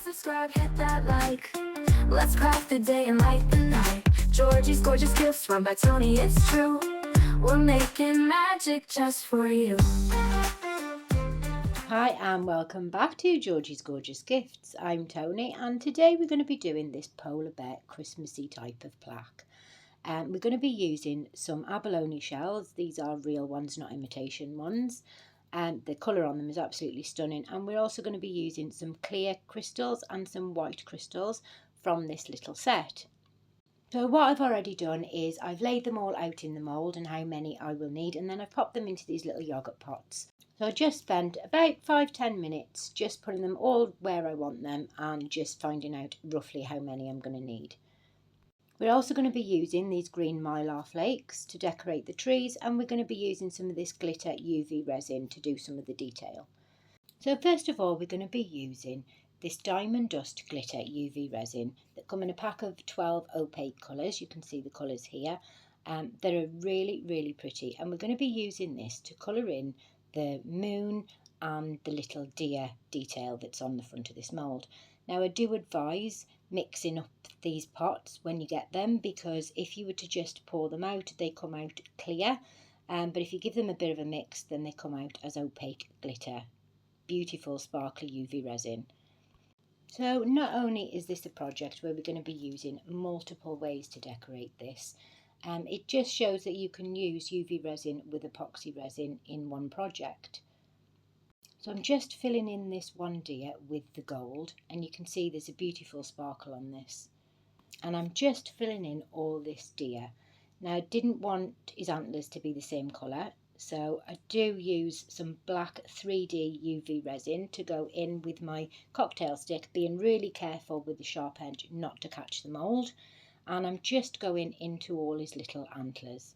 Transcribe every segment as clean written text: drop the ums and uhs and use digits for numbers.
subscribe, hit that like. Let's craft the day and light the night. Georgie's Gorgeous Gifts, run by Tony, it's true. We're making magic just for you. Hi and welcome back to Georgie's Gorgeous Gifts. I'm Tony and today we're going to be doing this polar bear Christmassy type of plaque. We're going to be using some abalone shells. These are real ones, not imitation ones. The colour on them is absolutely stunning, and we're also going to be using some clear crystals and some white crystals from this little set. So what I've already done is I've laid them all out in the mould and how many I will need, and then I've popped them into these little yoghurt pots. So I just spent about 5-10 minutes just putting them all where I want them and just finding out roughly how many I'm going to need. We're also going to be using these green mylar flakes to decorate the trees, and we're going to be using some of this glitter UV resin to do some of the detail. So first of all, we're going to be using this diamond dust glitter UV resin that come in a pack of 12 opaque colours. You can see the colours here. They're really pretty, and we're going to be using this to colour in the moon and the little deer detail that's on the front of this mould. Now I do advise mixing up these pots when you get them, because if you were to just pour them out, they come out clear, but if you give them a bit of a mix, then they come out as opaque glitter. Beautiful sparkly UV resin. So not only is this a project where we're going to be using multiple ways to decorate this, it just shows that you can use UV resin with epoxy resin in one project. So I'm just filling in this one deer with the gold, and you can see there's a beautiful sparkle on this. And I'm just filling in all this deer. Now I didn't want his antlers to be the same colour, so I do use some black 3D UV resin to go in with my cocktail stick, being really careful with the sharp edge not to catch the mould. And I'm just going into all his little antlers.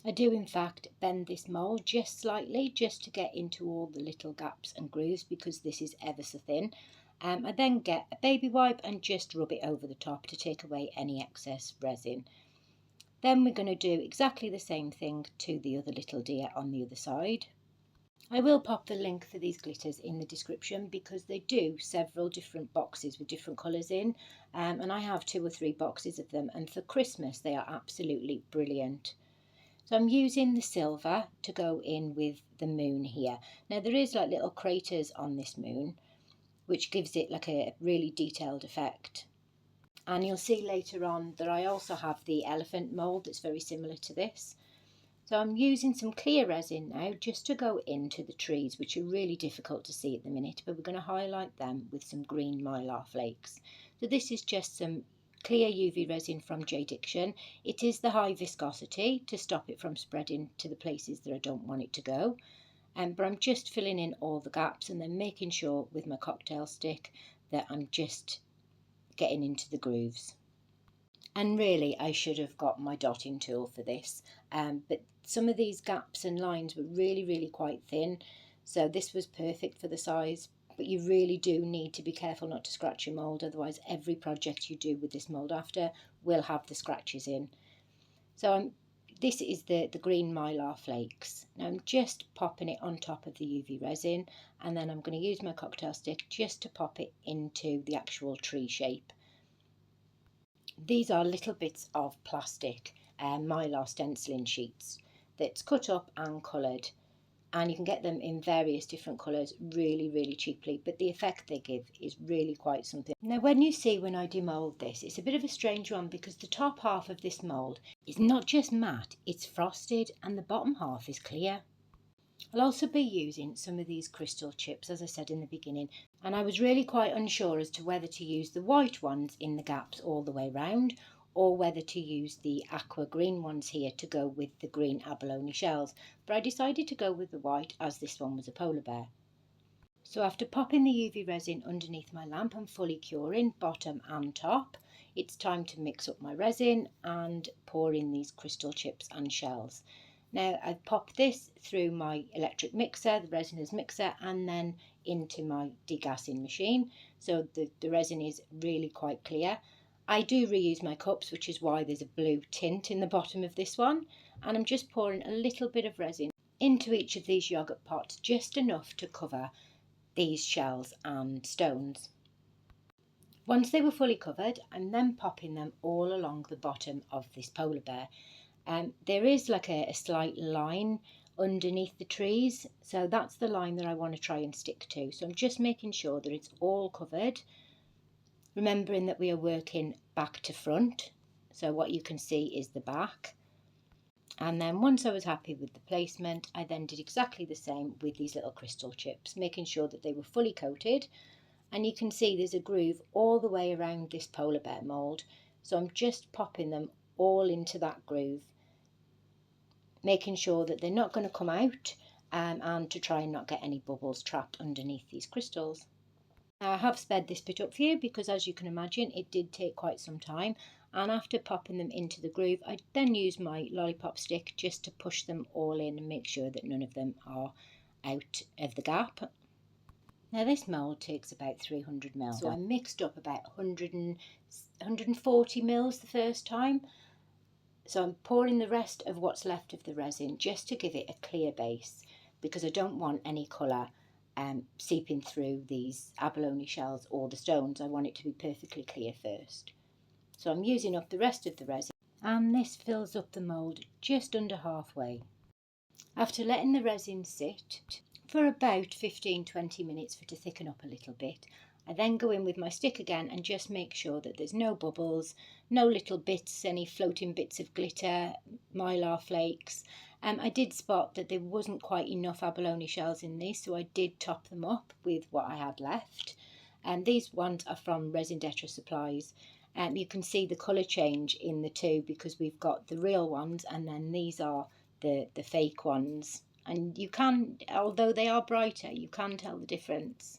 I do in fact bend this mould just slightly, just to get into all the little gaps and grooves, because this is ever so thin. I then get a baby wipe and just rub it over the top to take away any excess resin. Then we're going to do exactly the same thing to the other little deer on the other side. I will pop the link for these glitters in the description, because they do several different boxes with different colours in, and I have 2 or 3 boxes of them, and for Christmas they are absolutely brilliant. So I'm using the silver to go in with the moon here. Now there is like little craters on this moon, which gives it like a really detailed effect. And you'll see later on that I also have the elephant mould that's very similar to this. So I'm using some clear resin now just to go into the trees, which are really difficult to see at the minute, but we're going to highlight them with some green mylar flakes. So this is just some clear UV resin from J. Diction. It is the high viscosity to stop it from spreading to the places that I don't want it to go. But I'm just filling in all the gaps and then making sure with my cocktail stick that I'm just getting into the grooves. And really I should have got my dotting tool for this, but some of these gaps and lines were really quite thin, so this was perfect for the size. But you really do need to be careful not to scratch your mould, otherwise every project you do with this mould after will have the scratches in. So this is the green mylar flakes. Now I'm just popping it on top of the UV resin, and then I'm going to use my cocktail stick just to pop it into the actual tree shape. These are little bits of plastic mylar stenciling sheets that's cut up and coloured, and you can get them in various different colours really cheaply, but the effect they give is really quite something. Now when I demould this, it's a bit of a strange one, because the top half of this mould is not just matte, it's frosted, and the bottom half is clear. I'll also be using some of these crystal chips, as I said in the beginning, and I was really quite unsure as to whether to use the white ones in the gaps all the way round, or whether to use the aqua green ones here to go with the green abalone shells, but I decided to go with the white as this one was a polar bear. So after popping the UV resin underneath my lamp and fully curing bottom and top, it's time to mix up my resin and pour in these crystal chips and shells. Now I've popped this through my electric mixer, the resinous mixer, and then into my degassing machine, so the resin is really quite clear. I do reuse my cups, which is why there's a blue tint in the bottom of this one, and I'm just pouring a little bit of resin into each of these yoghurt pots, just enough to cover these shells and stones. Once they were fully covered, I'm then popping them all along the bottom of this polar bear. There is like a slight line underneath the trees, so that's the line that I want to try and stick to. So I'm just making sure that it's all covered, remembering that we are working back to front, so what you can see is the back. And then once I was happy with the placement, I then did exactly the same with these little crystal chips, making sure that they were fully coated. And you can see there's a groove all the way around this polar bear mould, so I'm just popping them all into that groove, making sure that they're not going to come out, and to try and not get any bubbles trapped underneath these crystals. Now I have sped this bit up for you because, as you can imagine, it did take quite some time, and after popping them into the groove, I then use my lollipop stick just to push them all in and make sure that none of them are out of the gap. Now this mould takes about 300 ml, so I mixed up about 140 mils the first time. So I'm pouring the rest of what's left of the resin just to give it a clear base, because I don't want any colour seeping through these abalone shells or the stones. I want it to be perfectly clear first. So I'm using up the rest of the resin, and this fills up the mould just under halfway. After letting the resin sit for about 15-20 minutes for it to thicken up a little bit, I then go in with my stick again and just make sure that there's no bubbles, no little bits, any floating bits of glitter, mylar flakes. I did spot that there wasn't quite enough abalone shells in this, so I did top them up with what I had left. And these ones are from Resin supplies. You can see the colour change in the two because we've got the real ones and then these are the fake ones. And you can, although they are brighter, you can tell the difference.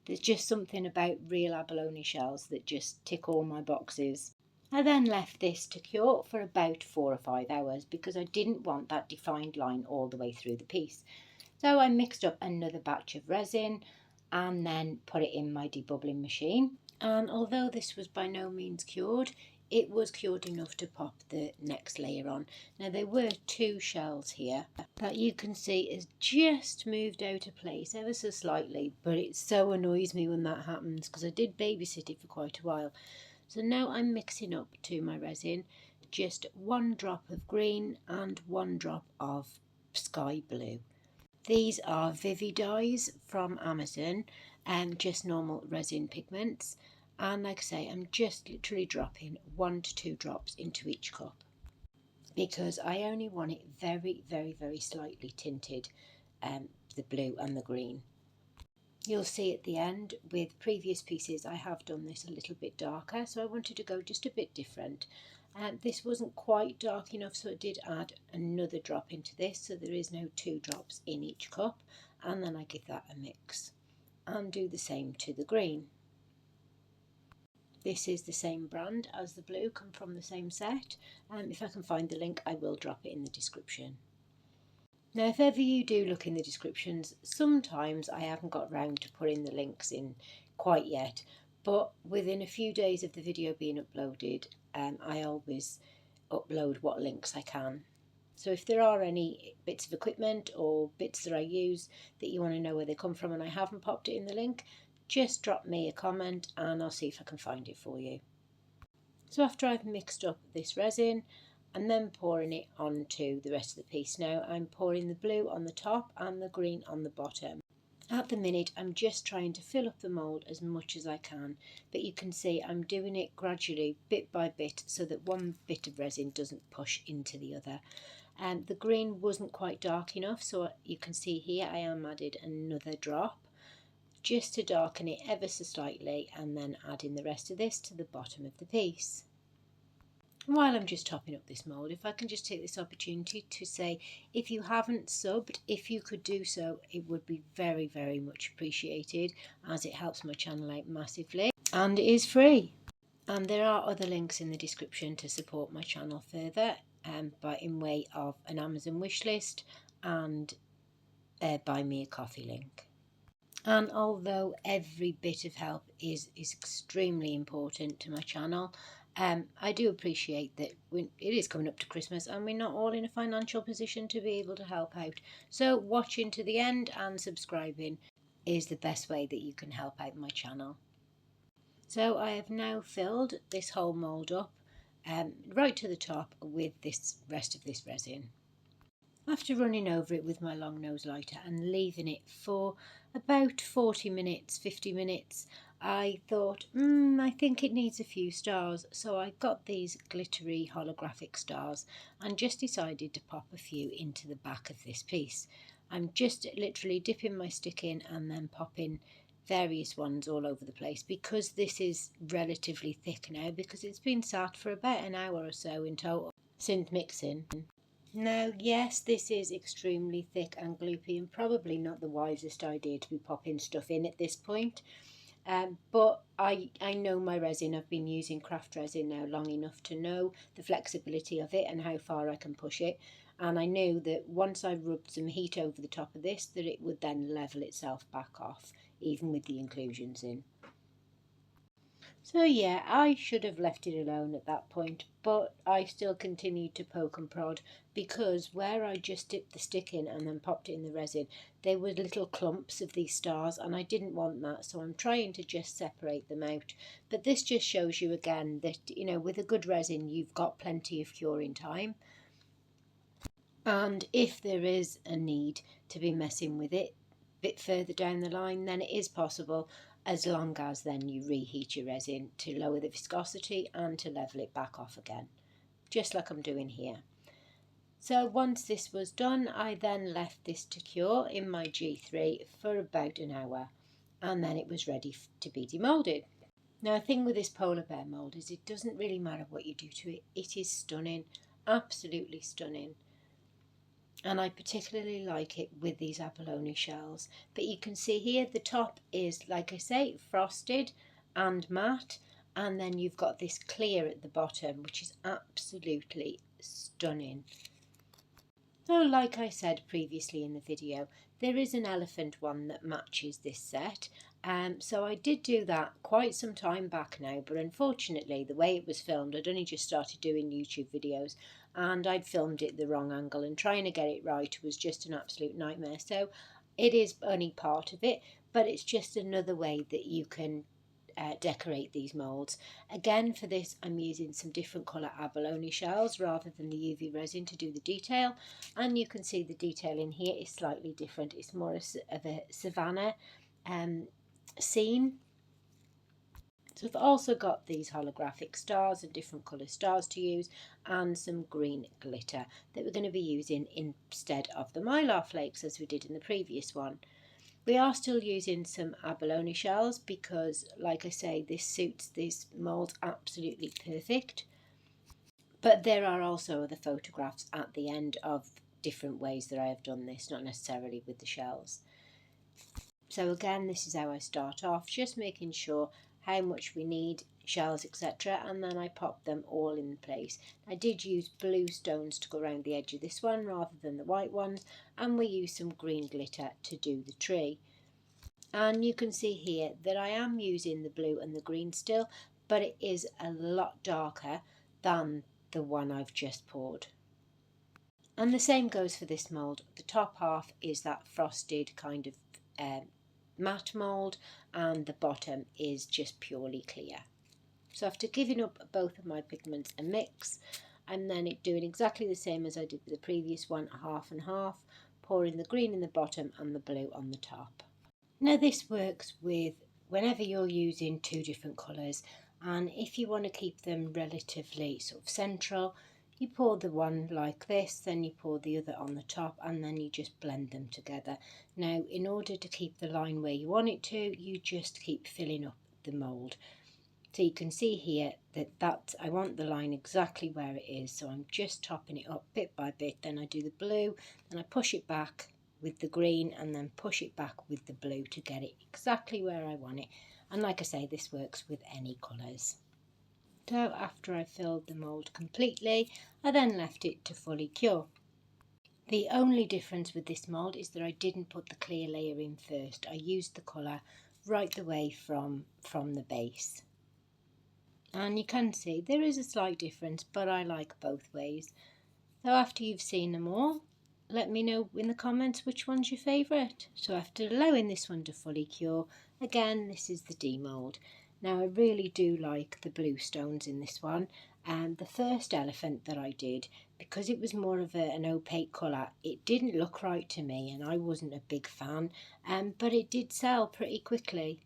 There's just something about real abalone shells that just tick all my boxes. I then left this to cure for about 4 or 5 hours because I didn't want that defined line all the way through the piece. So I mixed up another batch of resin and then put it in my debubbling machine. And although this was by no means cured, it was cured enough to pop the next layer on. Now there were 2 shells here that you can see is just moved out of place ever so slightly, but it so annoys me when that happens because I did babysit it for quite a while. So now I'm mixing up to my resin just 1 drop of green and 1 drop of sky blue. These are Vivi dyes from Amazon, and just normal resin pigments. And like I say, I'm just literally dropping 1 to 2 drops into each cup because I only want it very, very, very slightly tinted, the blue and the green. You'll see at the end with previous pieces I have done this a little bit darker, so I wanted to go just a bit different. This wasn't quite dark enough, so I did add another drop into this, so there is now 2 drops in each cup, and then I give that a mix and do the same to the green. This is the same brand as the blue, come from the same set. If I can find the link, I will drop it in the description. Now, if ever you do look in the descriptions, sometimes I haven't got round to putting the links in quite yet, but within a few days of the video being uploaded, I always upload what links I can. So if there are any bits of equipment or bits that I use that you want to know where they come from and I haven't popped it in the link, just drop me a comment and I'll see if I can find it for you. So after I've mixed up this resin, and then pouring it onto the rest of the piece. Now I'm pouring the blue on the top and the green on the bottom. At the minute I'm just trying to fill up the mould as much as I can, but you can see I'm doing it gradually, bit by bit, so that one bit of resin doesn't push into the other. And the green wasn't quite dark enough, so you can see here I am added another drop just to darken it ever so slightly, and then adding the rest of this to the bottom of the piece. While I'm just topping up this mould, if I can just take this opportunity to say, if you haven't subbed, if you could do so, it would be very, very much appreciated, as it helps my channel out massively, and it is free. And there are other links in the description to support my channel further, but in way of an Amazon wishlist and buy me a coffee link. And although every bit of help is extremely important to my channel, I do appreciate that it is coming up to Christmas and we're not all in a financial position to be able to help out. So watching to the end and subscribing is the best way that you can help out my channel. So I have now filled this whole mould up right to the top with this rest of this resin. After running over it with my long nose lighter and leaving it for about 40 minutes, 50 minutes, I thought, I think it needs a few stars. So I got these glittery holographic stars and just decided to pop a few into the back of this piece. I'm just literally dipping my stick in and then popping various ones all over the place, because this is relatively thick now because it's been sat for about an hour or so in total since mixing. Now, yes, this is extremely thick and gloopy and probably not the wisest idea to be popping stuff in at this point. But I know my resin. I've been using craft resin now long enough to know the flexibility of it and how far I can push it. And I knew that once I rubbed some heat over the top of this, that it would then level itself back off, even with the inclusions in. So yeah, I should have left it alone at that point, but I still continued to poke and prod, because where I just dipped the stick in and then popped it in the resin, there were little clumps of these stars and I didn't want that, so I'm trying to just separate them out. But this just shows you again that, you know, with a good resin you've got plenty of curing time, and if there is a need to be messing with it a bit further down the line, then it is possible, as long as then you reheat your resin to lower the viscosity and to level it back off again, just like I'm doing here. So once this was done, I then left this to cure in my G3 for about an hour, and then it was ready to be demoulded. Now, the thing with this polar bear mould is it doesn't really matter what you do to it. It is stunning, absolutely stunning. And I particularly like it with these abalone shells. But you can see here the top is, like I say, frosted and matte, and then you've got this clear at the bottom, which is absolutely stunning. So like I said previously in the video, there is an elephant one that matches this set. So I did do that quite some time back now, but unfortunately the way it was filmed, I'd only just started doing YouTube videos and I'd filmed it the wrong angle, and trying to get it right was just an absolute nightmare. So it is only part of it, but it's just another way that you can decorate these moulds. Again, for this I'm using some different colour abalone shells rather than the UV resin to do the detail, and you can see the detail in here is slightly different. It's more of a savannah scene. So I've also got these holographic stars and different colour stars to use, and some green glitter that we're going to be using instead of the mylar flakes as we did in the previous one. We are still using some abalone shells because, like I say, this suits these moulds absolutely perfect. But there are also other photographs at the end of different ways that I have done this, not necessarily with the shells. So again, this is how I start off, just making sure how much we need, shells, etc., and then I pop them all in place. I did use blue stones to go around the edge of this one rather than the white ones, and we used some green glitter to do the tree. And you can see here that I am using the blue and the green still, but it is a lot darker than the one I've just poured. And the same goes for this mould. The top half is that frosted kind of matte mould, and the bottom is just purely clear. So after giving up both of my pigments a mix, I'm then doing exactly the same as I did with the previous one, half and half, pouring the green in the bottom and the blue on the top. Now this works with whenever you're using two different colours, and if you want to keep them relatively sort of central, you pour the one like this, then you pour the other on the top, and then you just blend them together. Now, in order to keep the line where you want it to, you just keep filling up the mould. So you can see here that I want the line exactly where it is, so I'm just topping it up bit by bit. Then I do the blue, then I push it back with the green, and then push it back with the blue to get it exactly where I want it. And like I say, this works with any colours. So after I filled the mould completely, I then left it to fully cure. The only difference with this mould is that I didn't put the clear layer in first. I used the colour right the way from the base. And you can see there is a slight difference, but I like both ways. So after you've seen them all, let me know in the comments which one's your favourite. So after allowing this one to fully cure, again, this is the demould. Now I really do like the blue stones in this one. And the first elephant that I did, because it was more of an opaque colour, it didn't look right to me and I wasn't a big fan, but it did sell pretty quickly.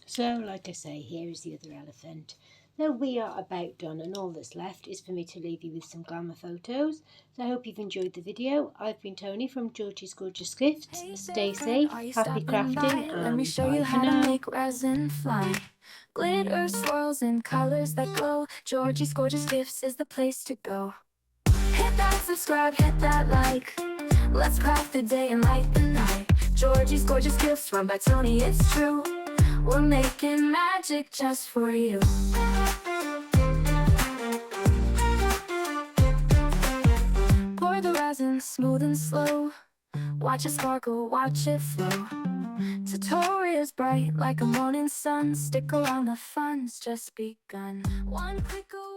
So like I say, here is the other elephant. Now we are about done, and all that's left is for me to leave you with some glamour photos. So I hope you've enjoyed the video. I've been Tony from Georgie's Gorgeous Gifts. Hey Stay there, safe, friend, are you happy stopping by? crafting, Let me and show you bye for how to now. make resin fly. Glitter swirls and colors that glow. Georgie's Gorgeous Gifts is the place to go. Hit that subscribe, hit that like. Let's craft the day and light the night. Georgie's Gorgeous Gifts, run by Tony, it's true. We're making magic just for you. Pour the resin smooth and slow. Watch it sparkle, watch it flow. Tutorials bright like a morning sun. Stick around, the fun's just begun. One click away.